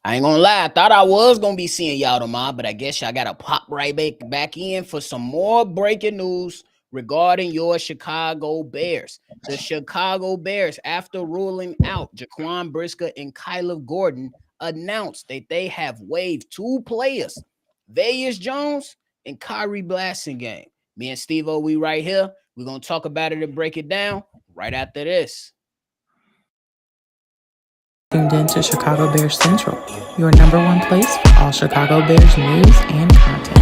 I ain't gonna lie, I thought I was gonna be seeing y'all tomorrow, but I guess y'all gotta pop right back in for some more breaking news regarding your Chicago Bears. The Chicago Bears, after ruling out Jaquan Brisker and Kyler Gordon, announced that they have waived two players, Velus Jones and Khari Blasingame. Me and Stevo, we right here. We're gonna talk about it and break it down right after this. Tuned in to Chicago Bears Central, your number one place for all Chicago Bears news and content.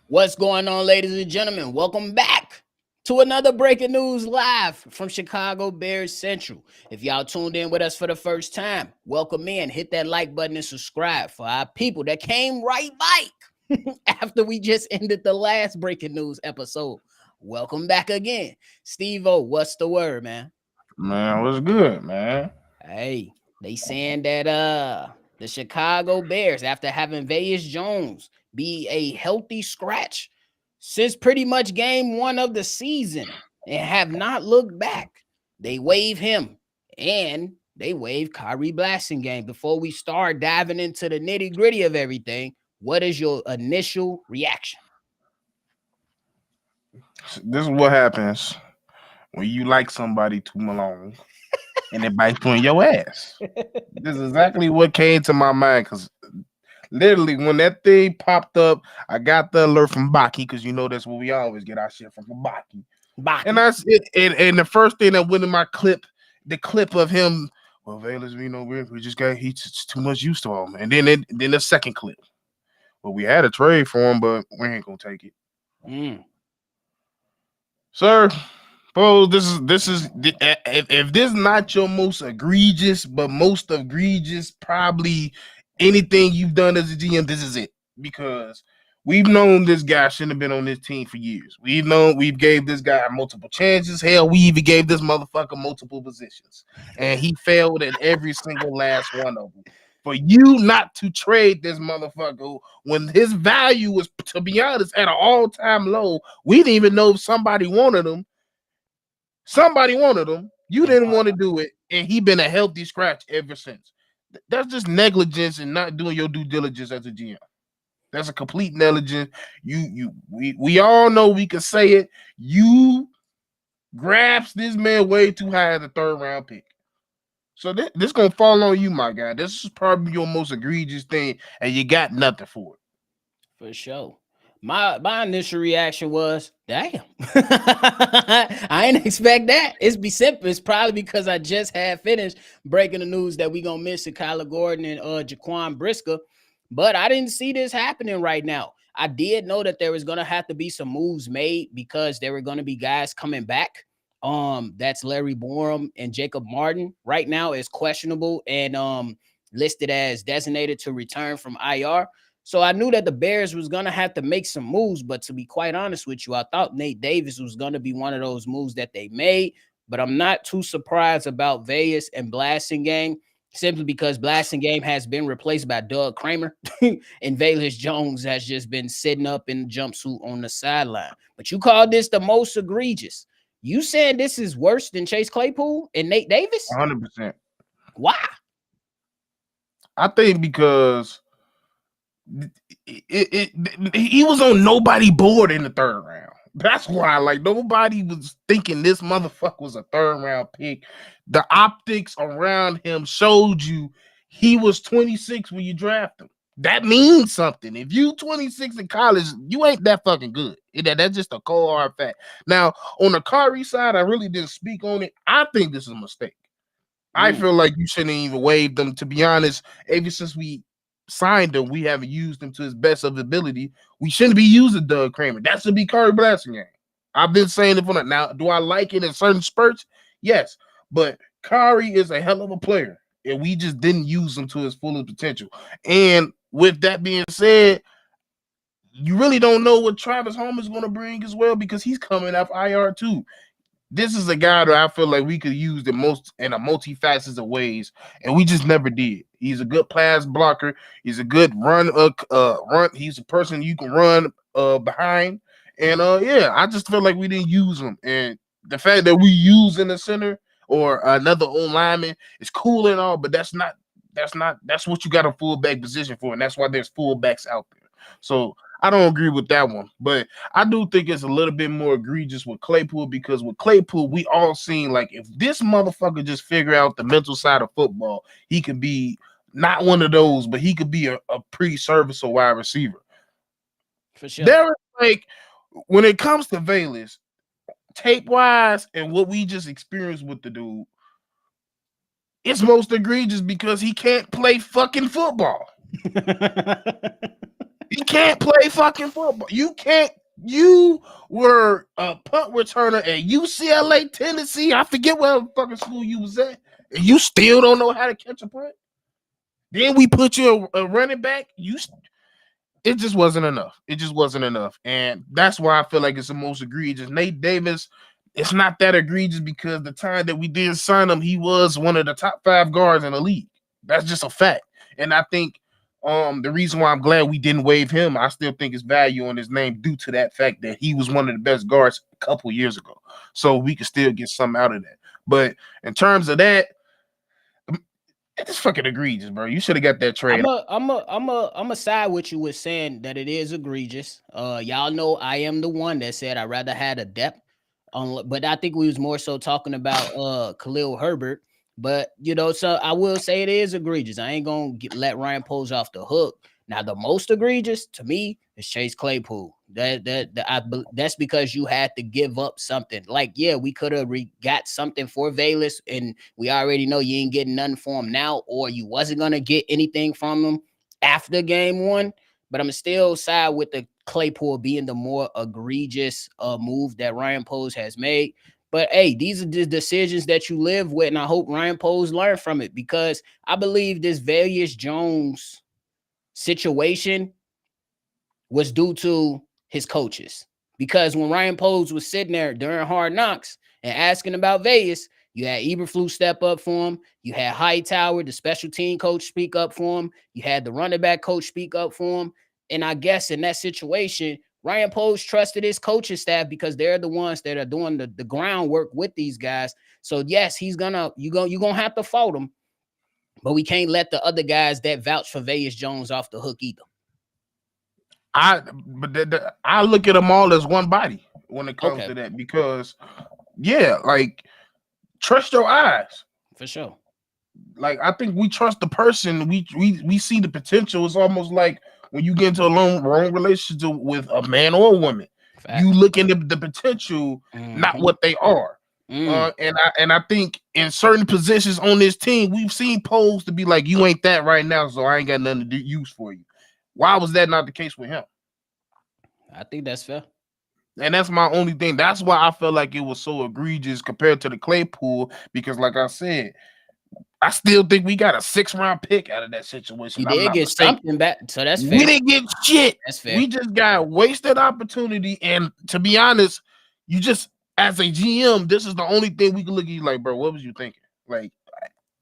What's going on, ladies and gentlemen? Welcome back to another breaking news live from Chicago Bears Central. If y'all tuned in with us for the first time, welcome in. Hit that like button and subscribe for our people that came right back after we just ended the last breaking news episode. Welcome back again. Stevo, what's the word, man? Man, what's good, man? Hey, they saying that the Chicago Bears, after having Velus Jones be a healthy scratch since pretty much game one of the season and have not looked back, they waive him and they waive Khari Blasingame. Before we start diving into the nitty-gritty of everything, what is your initial reaction? This is what happens when you like somebody too long and it bites you in your ass. This is exactly what came to my mind because literally when that thing popped up, I got the alert from Baki because you know that's where we always get our shit from Baki. And that's it. And the first thing that went in my clip, the clip of him, well, Velus, we just got he's too much used to him. And then the second clip. Well, we had a trade for him, but we ain't gonna take it. Sir, bro, this is if this is not your most egregious, but most egregious, probably anything you've done as a GM, this is it. Because we've known this guy shouldn't have been on this team for years. We've gave this guy multiple chances. Hell, we even gave this motherfucker multiple positions. And he failed at every single last one of them. For you not to trade this motherfucker when his value was, to be honest, at an all-time low, we didn't even know if somebody wanted him. Somebody wanted him. You didn't want to do it, and he been a healthy scratch ever since. That's just negligence and not doing your due diligence as a GM. That's a complete negligence. We all know we can say it. You grabs this man way too high as a third-round pick. So this gonna fall on you, my guy. This is probably your most egregious thing, and you got nothing for it. For sure. My initial reaction was, damn. I didn't expect that. It's simple. It's probably because I just had finished breaking the news that we gonna miss Kyler Gordon and Jaquan Brisker, but I didn't see this happening right now. I did know that there was gonna have to be some moves made because there were gonna be guys coming back. That's Larry Borum and Jacob Martin. Right now is questionable and listed as designated to return from IR. So I knew that the Bears was going to have to make some moves, but to be quite honest with you, I thought Nate Davis was going to be one of those moves that they made, but I'm not too surprised about Velus and Blasingame simply because Blasingame has been replaced by Doug Kramer and Velus Jones has just been sitting up in the jumpsuit on the sideline. But you call this the most egregious. You saying this is worse than Chase Claypool and Nate Davis? 100%. Why? I think because he was on nobody board in the third round. That's why, like, nobody was thinking this motherfucker was a third round pick. The optics around him showed you he was 26 when you draft him. That means something. If you 26 in college, you ain't that fucking good. That's just a cold hard fact. Now, on the Khari side, I really didn't speak on it. I think this is a mistake. I feel like you shouldn't even waive them. To be honest, ever since we signed him, we haven't used him to his best of ability. We shouldn't be using Doug Kramer. That should be Khari Blasingame. I've been saying it for that. Now, do I like it in certain spurts? Yes, but Khari is a hell of a player, and we just didn't use him to his fullest potential. And with that being said, you really don't know what Travis Homer is going to bring as well because he's coming off IR too. This is a guy that I feel like we could use the most in a multifaceted of ways, and we just never did. He's a good pass blocker. He's a good run. He's a person you can run behind, and yeah, I just feel like we didn't use him. And the fact that we use in the center or another old lineman is cool and all, but that's what you got a fullback position for, and that's why there's fullbacks out there. So I don't agree with that one, but I do think it's a little bit more egregious with Claypool because with Claypool, we all seen like if this motherfucker just figure out the mental side of football, he could be not one of those, but he could be a pretty serviceable wide receiver. For sure. There is like when it comes to Velus, tape wise, and what we just experienced with the dude, it's most egregious because he can't play fucking football. He can't play fucking football. You can't. You were a punt returner at UCLA, Tennessee. I forget what fucking school you was at. And you still don't know how to catch a punt. Then we put you a running back. It just wasn't enough. It just wasn't enough. And that's why I feel like it's the most egregious. Nate Davis, it's not that egregious because the time that we did sign him, he was one of the top 5 guards in the league. That's just a fact. And I think the reason why I'm glad we didn't waive him, I still think his value on his name due to that fact that he was one of the best guards a couple years ago. So we could still get something out of that. But in terms of that, it's fucking egregious, bro. You should have got that trade. I'm a side with you with saying that it is egregious. Y'all know I am the one that said I'd rather had a depth. But I think we was more so talking about Khalil Herbert. But so I will say it is egregious. I ain't gonna let Ryan Poles off the hook. Now the most egregious to me is Chase Claypool. That's because you had to give up something. Like, yeah, we could have got something for Velus, and we already know you ain't getting nothing for him now, or you wasn't gonna get anything from him after game 1. But I'm still side with the Claypool being the more egregious move that Ryan Poles has made. But hey, these are the decisions that you live with, and I hope Ryan Poles learned from it because I believe this Velus Jones situation was due to his coaches. Because when Ryan Poles was sitting there during Hard Knocks and asking about Vegas, you had Eberflus step up for him. You had Hightower, the special team coach, speak up for him. You had the running back coach speak up for him. And I guess in that situation, Ryan Poles trusted his coaching staff because they're the ones that are doing the groundwork with these guys. So yes, you're gonna have to fault him, but we can't let the other guys that vouch for Velus Jones off the hook either. I look at them all as one body when it comes to that because yeah, like trust your eyes. For sure. Like I think we trust the person. We see the potential. It's almost like when you get into a wrong relationship with a man or a woman, you look into the potential, not what they are. And I think in certain positions on this team, we've seen polls to be like, you ain't that right now, so I ain't got nothing to use for you. Why was that not the case with him? I think that's fair. And that's my only thing. That's why I felt like it was so egregious compared to the Claypool, because like I said, I still think we got a 6th-round pick out of that situation. You did get something back, so that's fair. We didn't get shit. That's fair. We just got wasted opportunity. And to be honest, you just, as a GM, this is the only thing we can look at you like, bro, what was you thinking? Like,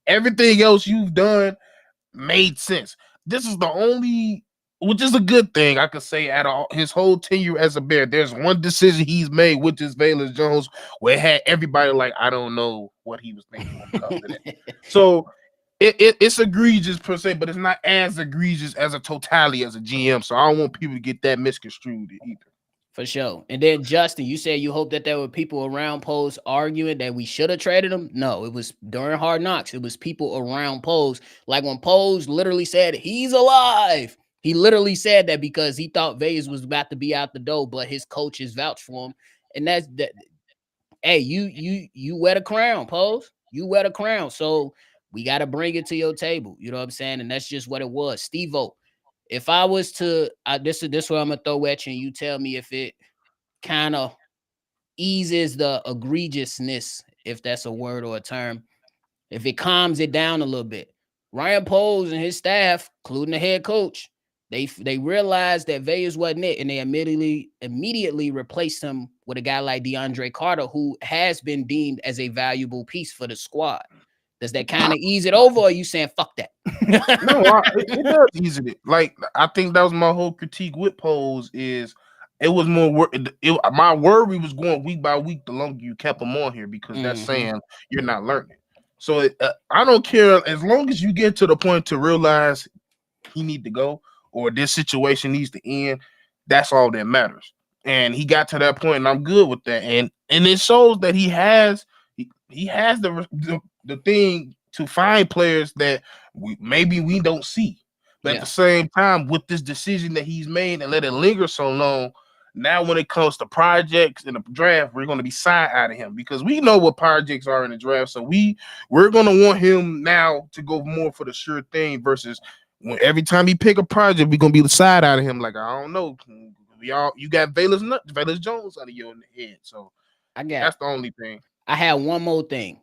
everything else you've done made sense. This is the only, which is a good thing I could say out of his whole tenure as a Bear. There's one decision he's made, which is Velus Jones, where it had everybody like, I don't know what he was thinking when it comes to that. So it's egregious per se, but it's not as egregious as a totality as a GM. So I don't want people to get that misconstrued either. For sure. And then Justin, you said you hope that there were people around Poles arguing that we should have traded him. No, it was during Hard Knocks. It was people around Poles. Like when Poles literally said he's alive. He literally said that because he thought Vegas was about to be out the door, but his coaches vouched for him. And that's that. Hey, you wear the crown, Poles. You wear the crown. So we got to bring it to your table. You know what I'm saying? And that's just what it was. Stevo. If I was to, this is where I'm gonna throw at you, and you tell me if it kind of eases the egregiousness, if that's a word or a term, if it calms it down a little bit. Ryan Poles and his staff, including the head coach, They realized that Velus wasn't it, and they immediately replaced him with a guy like DeAndre Carter, who has been deemed as a valuable piece for the squad. Does that kind of ease it over, or are you saying fuck that? No, it does ease it. Like I think that was my whole critique with Pose is it was more my worry was going week by week the longer you kept him on here because that's saying you're not learning. So I don't care as long as you get to the point to realize he need to go or this situation needs to end. That's all that matters. And he got to that point, and I'm good with that. And it shows that he has the thing to find players that maybe we don't see. But at the same time, with this decision that he's made and let it linger so long, now when it comes to projects in the draft, we're going to be side-eyed at him because we know what projects are in the draft. So we're going to want him now to go more for the sure thing versus every time he pick a project, we're going to be side-eyed at him like, I don't know. You got Velus Jones under your head. So that's the only thing. I had one more thing.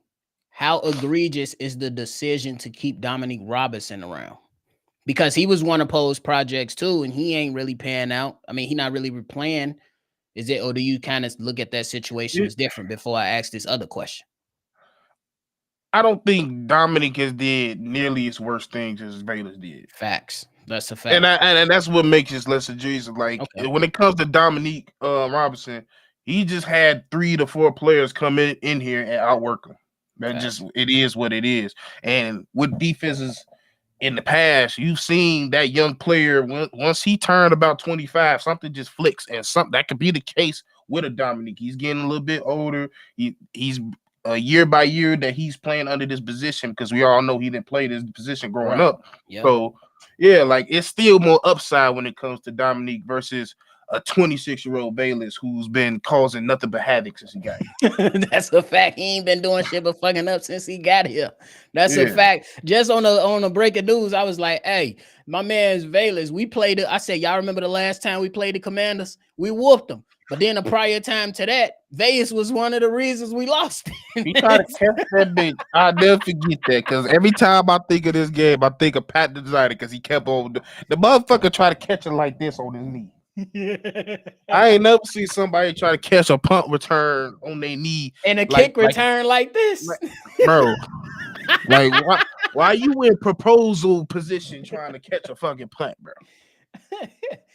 How egregious is the decision to keep Dominique Robinson around? Because he was one of Poe's projects too, and he ain't really panning out. I mean, he not really replaying. Is it, or do you kind of look at that situation as different before I ask this other question? I don't think Dominic has did nearly as worst things as Velus did. Facts. That's a fact. And that's what makes it less egregious. Like when it comes to Dominique Robinson, he just had 3 to 4 players come in here and outwork him. That just it is what it is. And with defenses in the past, you've seen that young player once he turned about 25, something just flicks, and something that could be the case with a Dominique. He's getting a little bit older. He's year by year that he's playing under this position because we all know he didn't play this position growing up. Yep. So yeah, like it's still more upside when it comes to Dominique versus a 26-year-old Velus who's been causing nothing but havoc since he got here. That's a fact. He ain't been doing shit but fucking up since he got here. That's a fact. Just on the breaking news, I was like, hey, my man's Velus. We played it. I said, y'all remember the last time we played the Commanders? We whooped them. But then the prior time to that, Velus was one of the reasons we lost. He tried to catch that bitch. I'll never forget that because every time I think of this game, I think of Pat the Designer because he kept on the motherfucker try to catch it like this on his knee. I ain't never seen somebody try to catch a punt return on their knee and a kick return like this, bro. Like why you in proposal position trying to catch a fucking punt, bro?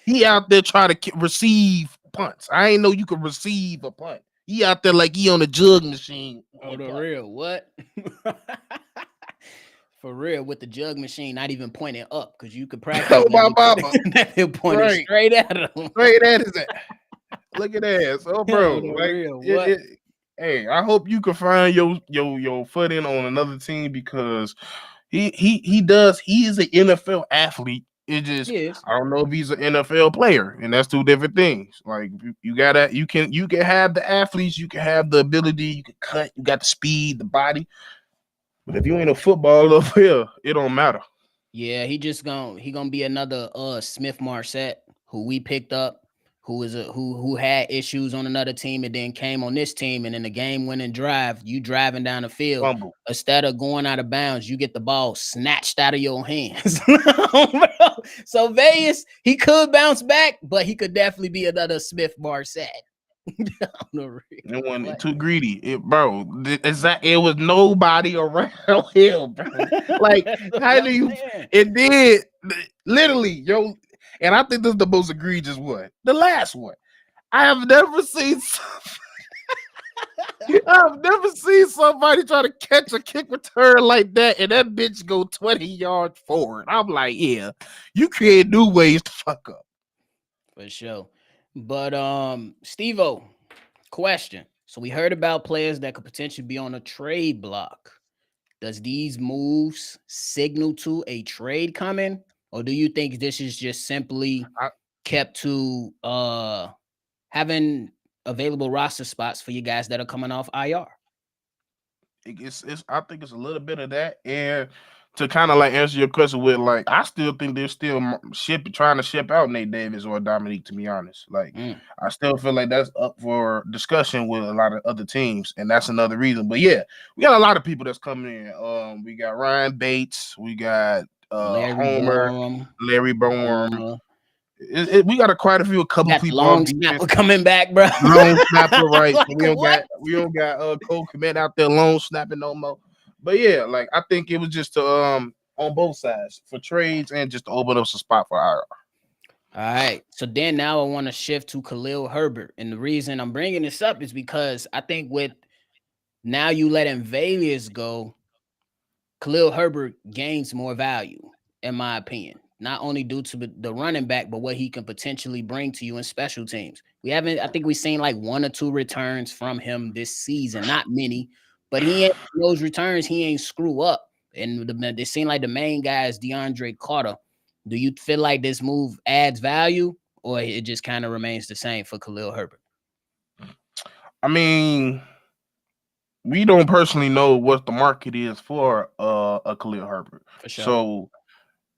He out there trying to receive punts. I ain't know you could receive a punt. He out there like he on a jug machine. Oh, the real what? For real, with the jug machine, not even pointing up because you could practice. Oh, my mama. Pointing straight at him. Straight at his ass. Look at that. So, bro, hey, I hope you can find your footing on another team because he is an NFL athlete. It just I don't know if he's an NFL player, and that's two different things. Like you can have the athletes, you can have the ability, you can cut, you got the speed, the body. But if you ain't a footballer up here, it don't matter. Yeah, he gonna be another Smith Marset who we picked up, who had issues on another team and then came on this team, and in the game-winning drive, you driving down the field. Fumble. Instead of going out of bounds, you get the ball snatched out of your hands. So Velus, he could bounce back, but he could definitely be another Smith Marset. It wasn't too greedy, it was nobody around him, bro. Like, how do you? It did literally, yo. And I think this is the most egregious one. The last one, I have never seen. I've never seen somebody try to catch a kick return like that, and that bitch go 20 yards forward. I'm like, yeah, you create new ways to fuck up. For sure. But Stevo, question. So we heard about players that could potentially be on a trade block. Does these moves signal to a trade coming, or do you think this is just simply kept to having available roster spots for you guys that are coming off IR? I think it's a little bit of that, and to kind of like answer your question with like, I still think they're still trying to ship out Nate Davis or Dominique, to be honest. Like, I still feel like that's up for discussion with a lot of other teams, and that's another reason. But yeah, we got a lot of people that's coming in. We got Ryan Bates, we got Larry Bourne, We got quite a couple Got the people on long defense. snapper coming back, bro. Long snapper, right? Like, we don't what? got Cole Komet out there long snapping no more. But yeah, like I think it was just to on both sides for trades and just to open up some spot for IR. All right. So then now I want to shift to Khalil Herbert. And the reason I'm bringing this up is because I think with now you letting Velus go, Khalil Herbert gains more value, in my opinion, not only due to the running back, but what he can potentially bring to you in special teams. I think we've seen like 1 or 2 returns from him this season, not many, but those returns, he ain't screw up. And they seem like the main guy is DeAndre Carter. Do you feel like this move adds value or it just kind of remains the same for Khalil Herbert? I mean, we don't personally know what the market is for a Khalil Herbert. For sure. So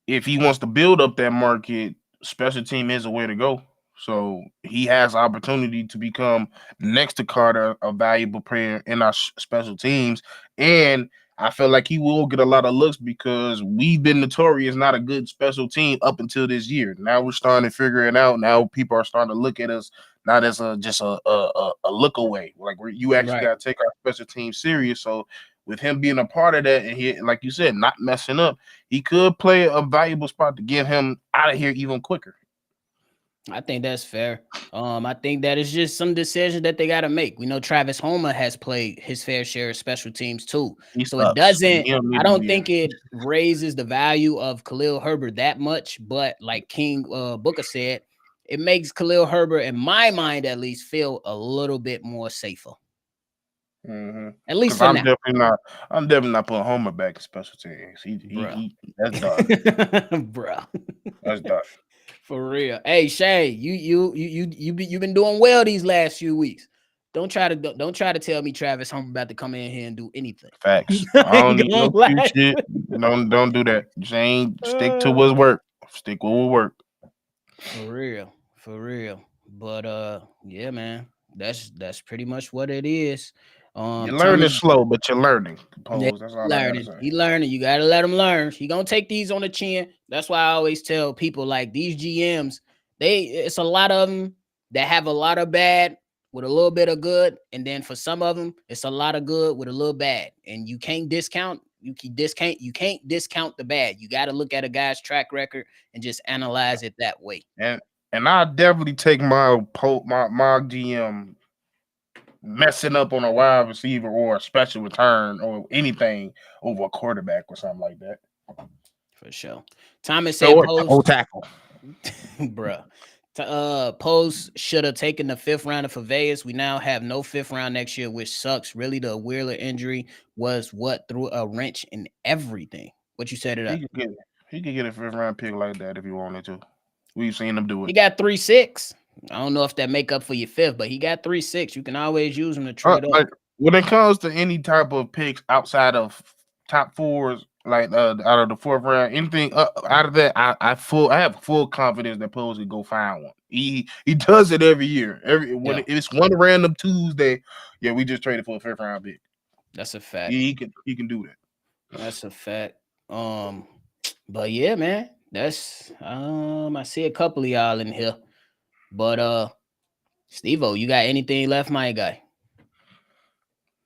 if he wants to build up that market, special team is a way to go. So he has opportunity to become next to Carter a valuable player in our special teams, and I feel like he will get a lot of looks because we've been notorious not a good special team up until this year. Now we're starting to figure it out. Now people are starting to look at us not as just a look away, like you actually got to take our special team serious. So with him being a part of that, and he, like you said, not messing up, he could play a valuable spot to get him out of here even quicker. I think that's fair. I think that is just some decisions that they got to make. We know Travis Homer has played his fair share of special teams too. So it doesn't, I don't think it raises the value of Khalil Herbert that much, but like King Booker said, it makes Khalil Herbert, in my mind at least, feel a little bit more safer. Mm-hmm. At least for now. I'm definitely not putting Homer back in special teams. That's dark. Bro. That's dark. For real. Hey Shay, you've been doing well these last few weeks. Don't try to tell me Travis Homer about to come in here and do anything. Facts. I don't need no cute shit. Don't do that. Jane, stick to what's work. Stick with what work. For real. But yeah, man, that's pretty much what it is. You're learning slow, but you're learning. That's all learning. He learning. You gotta let him learn. He gonna take these on the chin. That's why I always tell people like these GMs, it's a lot of them that have a lot of bad with a little bit of good, and then for some of them, it's a lot of good with a little bad. And you can't discount. You can't discount the bad. You got to look at a guy's track record and just analyze it that way. And I definitely take my GM messing up on a wide receiver or a special return or anything over a quarterback or something like that. For sure. Thomas said Post tackle. Bruh. Post should have taken the 5th rounder for Vegas. We now have no 5th round next year, which sucks. Really, the Wheeler injury was what threw a wrench in everything. What you said it up. He could get a 5th round pick like that if he wanted to. We've seen him do it. He got 3-6. I don't know if that make up for your 5th, but he got 3-6. You can always use him to trade up. When it comes to any type of picks outside of top 4s, like out of the 4th round, anything out of that, I have full confidence that Posey go find one. He does it every year. It's one random Tuesday, we just traded for a 5th round pick. That's a fact. He can do that. That's a fact. But yeah, man, that's I see a couple of y'all in here. But Stevo, you got anything left, my guy?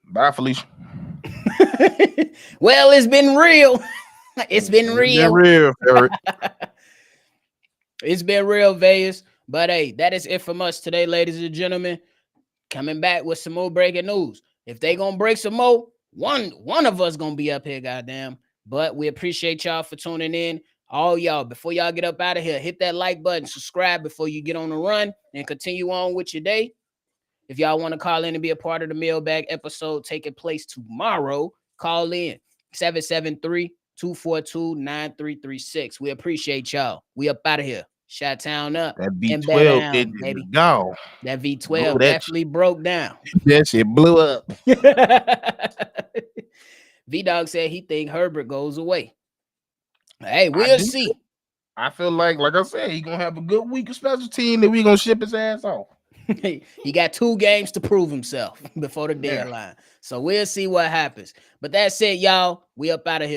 Bye, Felicia. Well, it's been real. It's been real. It's been real, Vegas. But hey, that is it from us today, ladies and gentlemen. Coming back with some more breaking news. If they gonna break some more, one of us gonna be up here, goddamn. But we appreciate y'all for tuning in. All y'all, before y'all get up out of here, hit that like button, subscribe before you get on the run, and continue on with your day. If y'all want to call in and be a part of the mailbag episode taking place tomorrow, call in 773-242-9336. We appreciate y'all. We up out of here. Chi-Town up. That V12 baby. Gone. That V12 definitely broke down. That shit blew up. V-Dog said he think Herbert goes away. Hey, we'll see. I feel like I said, he gonna have a good week of special team that we gonna ship his ass off. He got 2 games to prove himself before the deadline. So we'll see what happens. But that's it, y'all. We up out of here.